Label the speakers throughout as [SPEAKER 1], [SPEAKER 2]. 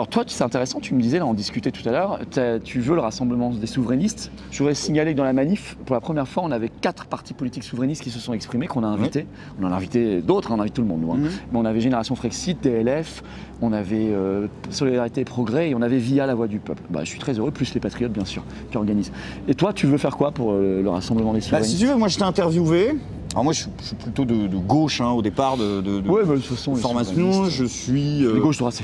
[SPEAKER 1] Alors toi, c'est intéressant, tu me disais, là on discutait tout à l'heure, tu veux le rassemblement des souverainistes. Je voudrais signaler que dans la manif, pour la première fois, on avait 4 partis politiques souverainistes qui se sont exprimés, qu'on a invités. On en a invité d'autres, on invite tout le monde, nous. Hein. Mais on avait Génération Frexit, DLF, on avait Solidarité et Progrès et on avait VIA, la voix du peuple. Bah, je suis très heureux, plus les Patriotes bien sûr, qui organisent. Et toi, tu veux faire quoi pour le rassemblement des souverainistes?
[SPEAKER 2] Si tu veux, moi je t'ai interviewé. Alors moi je suis plutôt de gauche au départ de
[SPEAKER 1] ouais, bah, de toute façon,
[SPEAKER 2] formation. Je suis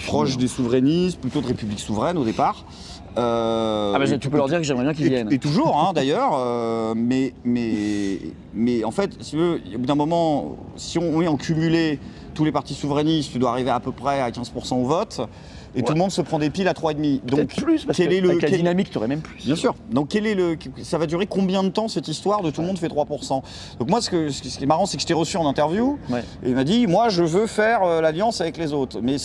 [SPEAKER 2] proche des souverainistes, plutôt de République souveraine au départ.
[SPEAKER 1] Tu peux leur dire que j'aimerais bien qu'ils viennent.
[SPEAKER 2] Et toujours d'ailleurs, mais en fait, si tu veux, au bout d'un moment, si on est en cumulé tous les partis souverainistes, tu dois arriver à peu près à 15% au vote. Et tout le monde se prend des piles à 3,5.
[SPEAKER 1] Donc plus, parce avec la dynamique, tu aurais même plus.
[SPEAKER 2] Bien sûr. Donc ça va durer combien de temps cette histoire de tout le monde fait 3%? Donc moi, ce qui est marrant, c'est que je t'ai reçu en interview, et il m'a dit, moi je veux faire l'alliance avec les autres. Mais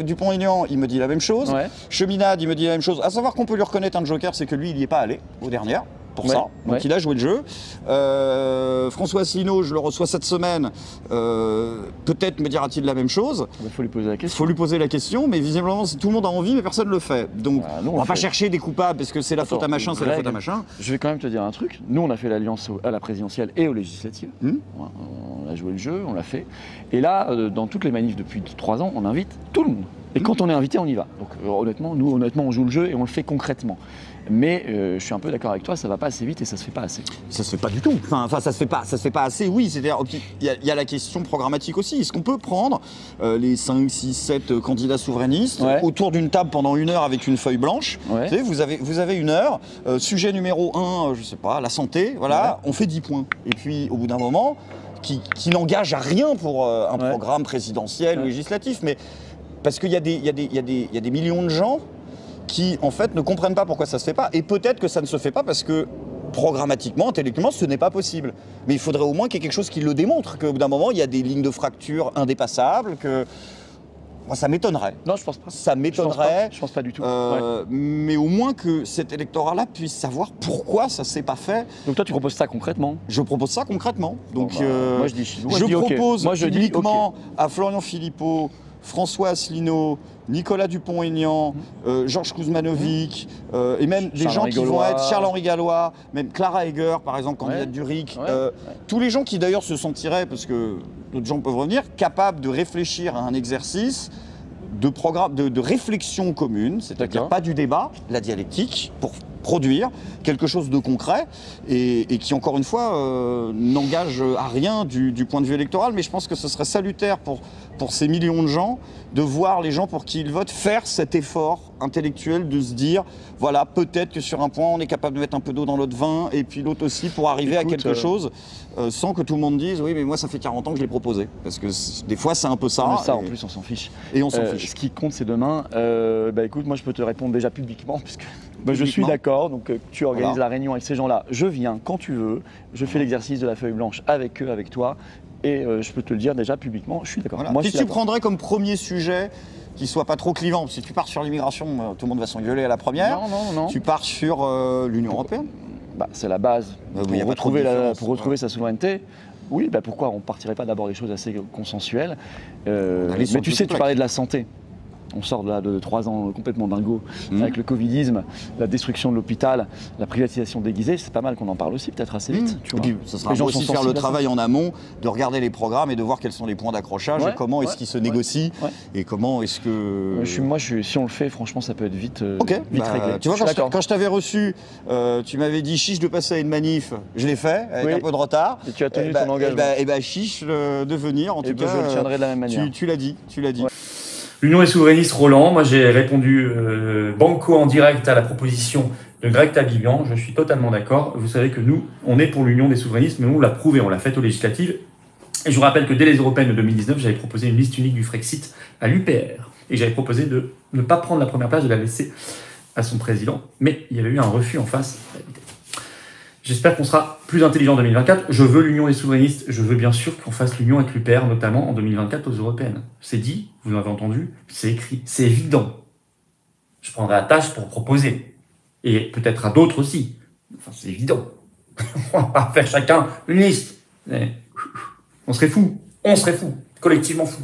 [SPEAKER 2] Dupont-Aignan, il me dit la même chose. Cheminade, il me dit la même chose. À savoir qu'on peut lui reconnaître un joker, c'est que lui, il n'y est pas allé aux dernières. Pour ça, donc il a joué le jeu. François Asselineau, je le reçois cette semaine, peut-être me dira-t-il la même chose.
[SPEAKER 1] Il faut lui poser la question.
[SPEAKER 2] Il faut lui poser la question, mais visiblement tout le monde a envie, mais personne ne le fait. Donc on va pas chercher des coupables, parce que c'est la faute à machin, c'est la faute à machin.
[SPEAKER 1] Je vais quand même te dire un truc. Nous, on a fait l'alliance à la présidentielle et aux législatives. On a joué le jeu, on l'a fait. Et là, dans toutes les manifs depuis 3 ans, on invite tout le monde. Et quand on est invité, on y va. Donc honnêtement, on joue le jeu et on le fait concrètement. Mais je suis un peu d'accord avec toi, ça va pas assez vite et ça se fait pas assez.
[SPEAKER 2] Ça se fait pas du tout. Enfin, ça se fait pas assez, oui. C'est-à-dire, il y a la question programmatique aussi. Est-ce qu'on peut prendre les 5, 6, 7 candidats souverainistes autour d'une table pendant 1 heure avec une feuille blanche? Vous savez, vous avez 1 heure. Sujet numéro 1, je sais pas, la santé. Voilà, on fait 10 points. Et puis, au bout d'un moment, qui n'engage à rien pour un programme présidentiel ou législatif, mais parce qu'il y a des millions de gens qui, en fait, ne comprennent pas pourquoi ça se fait pas. Et peut-être que ça ne se fait pas parce que, programmatiquement, intellectuellement, ce n'est pas possible. Mais il faudrait au moins qu'il y ait quelque chose qui le démontre, qu'au bout d'un moment, il y a des lignes de fracture indépassables, que... Moi, ça m'étonnerait.
[SPEAKER 1] Non, je pense pas.
[SPEAKER 2] Ça m'étonnerait.
[SPEAKER 1] Je pense pas du tout.
[SPEAKER 2] Mais au moins que cet électorat-là puisse savoir pourquoi ça s'est pas fait.
[SPEAKER 1] Donc toi, tu proposes ça concrètement?
[SPEAKER 2] Je propose ça concrètement. Donc,
[SPEAKER 1] moi, je
[SPEAKER 2] propose publiquement à Florian Philippot, François Asselineau, Nicolas Dupont-Aignan, Georges Kuzmanovic, et même des gens qui vont être Charles-Henri Gallois, même Clara Heger, par exemple, candidate du RIC. Tous les gens qui d'ailleurs se sentiraient, parce que d'autres gens peuvent revenir, capables de réfléchir à un exercice de programme, de réflexion commune, c'est-à-dire pas du débat, la dialectique, pour produire quelque chose de concret et qui, encore une fois, n'engage à rien du point de vue électoral. Mais je pense que ce serait salutaire pour ces millions de gens de voir les gens pour qui ils votent faire cet effort intellectuel de se dire, voilà, peut-être que sur un point, on est capable de mettre un peu d'eau dans l'autre vin et puis l'autre aussi pour arriver à quelque chose sans que tout le monde dise, oui, mais moi, ça fait 40 ans que je l'ai proposé. Parce que des fois, c'est un peu ça.
[SPEAKER 1] Mais ça, en plus, on s'en fiche.
[SPEAKER 2] Et on s'en fiche.
[SPEAKER 1] Ce qui compte, c'est demain. Écoute, moi, je peux te répondre déjà publiquement, puisque je suis d'accord. Donc, tu organises la réunion avec ces gens-là. Je viens quand tu veux. Je fais l'exercice de la feuille blanche avec eux, avec toi. Et je peux te le dire déjà publiquement, je suis d'accord.
[SPEAKER 2] Voilà. Qu'est-ce que tu prendrais comme premier sujet qui soit pas trop clivant? Si tu pars sur l'immigration, tout le monde va s'engueuler à la première.
[SPEAKER 1] Non.
[SPEAKER 2] Tu pars sur l'Union européenne.
[SPEAKER 1] C'est la base pour retrouver sa souveraineté. Oui, pourquoi on ne partirait pas d'abord des choses assez consensuelles mais tu sais, tu parlais de la santé. On sort de 3 ans complètement dingo avec le covidisme, la destruction de l'hôpital, la privatisation déguisée. C'est pas mal qu'on en parle aussi, peut-être assez vite.
[SPEAKER 2] Tu vois. Ça sera aussi faire le travail en amont, de regarder les programmes et de voir quels sont les points d'accrochage et comment est-ce qu'ils se négocient et comment est-ce que...
[SPEAKER 1] Si on le fait, franchement, ça peut être vite réglé.
[SPEAKER 2] Tu vois, quand je t'avais reçu, tu m'avais dit chiche de passer à une manif, je l'ai fait avec un peu de retard.
[SPEAKER 1] Et tu as tenu ton engagement.
[SPEAKER 2] Chiche de venir, en tout cas.
[SPEAKER 1] Je le tiendrai de la même manière.
[SPEAKER 2] Tu l'as dit.
[SPEAKER 3] L'Union des souverainistes, Roland. Moi, j'ai répondu banco en direct à la proposition de Greg Tabibian. Je suis totalement d'accord. Vous savez que nous, on est pour l'Union des souverainistes, mais on l'a prouvé, on l'a fait aux législatives. Et je vous rappelle que dès les européennes de 2019, j'avais proposé une liste unique du Frexit à l'UPR. Et j'avais proposé de ne pas prendre la première place, de la laisser à son président. Mais il y avait eu un refus en face. J'espère qu'on sera plus intelligent en 2024. Je veux l'union des souverainistes. Je veux bien sûr qu'on fasse l'union avec l'UPR, notamment en 2024 aux européennes. C'est dit, vous m'avez entendu, c'est écrit, c'est évident. Je prendrai la tâche pour proposer. Et peut-être à d'autres aussi. Enfin, c'est évident. On va pas faire chacun une liste. On serait fous. On serait fous. Collectivement fous.